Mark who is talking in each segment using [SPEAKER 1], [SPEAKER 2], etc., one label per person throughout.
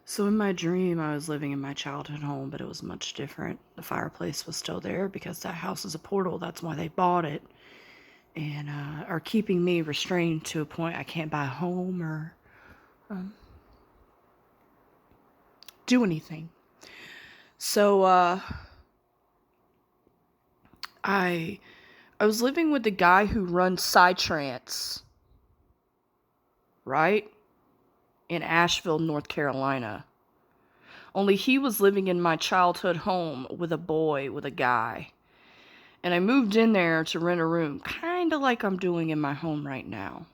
[SPEAKER 1] So in my dream, I was living in my childhood home, but it was much different. The fireplace was still there because that house is a portal. That's why they bought it, and are keeping me restrained to a point I can't buy a home or um, do anything. So I I was living with the guy who runs Psytrance, right, in Asheville, North Carolina. Only he was living in my childhood home with a boy, with a guy. And I moved in there to rent a room, kind of like I'm doing in my home right now.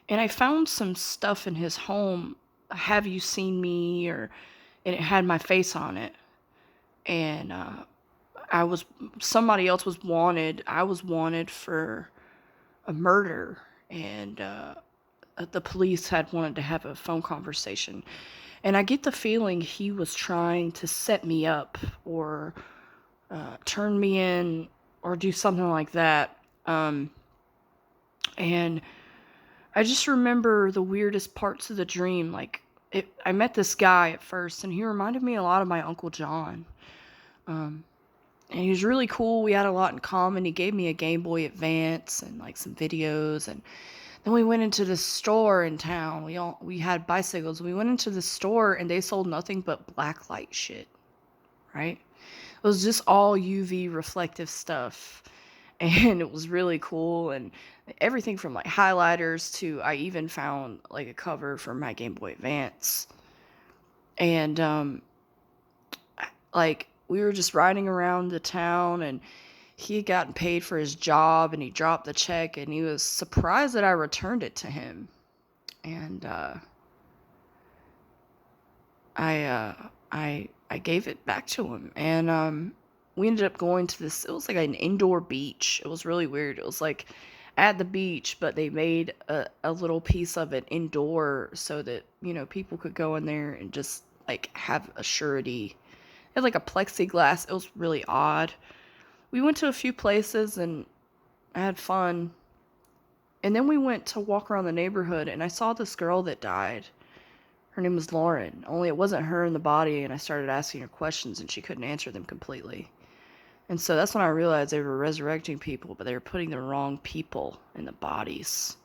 [SPEAKER 1] And I found some stuff in his home. Have you seen me? And it had my face on it. And I was somebody else was wanted. I was wanted for a murder, and the police had wanted to have a phone conversation. And I get the feeling he was trying to set me up or turn me in or do something like that. And I just remember the weirdest parts of the dream. I met this guy at first, and he reminded me a lot of my Uncle John. Um, and he was really cool. We had a lot in common. He gave me a Game Boy Advance and like some videos. And then we went into the store in town. We had bicycles. We went into the store, and they sold nothing but blacklight shit. Right? It was just all UV reflective stuff. And it was really cool, and everything from like highlighters to I even found like a cover for my Game Boy Advance. And like we were just riding around the town, and he had gotten paid for his job, and he dropped the check, and he was surprised that I returned it to him. And I gave it back to him, and we ended up going to this. It was like an indoor beach. It was really weird. It was like at the beach, but they made a little piece of it indoor so that people could go in there and just like have a surety. It had like a plexiglass. It was really odd. We went to a few places and I had fun. And then we went to walk around the neighborhood, and I saw this girl that died. Her name was Lauren, only it wasn't her in the body, and I started asking her questions, and she couldn't answer them completely. And so that's when I realized they were resurrecting people, but they were putting the wrong people in the bodies.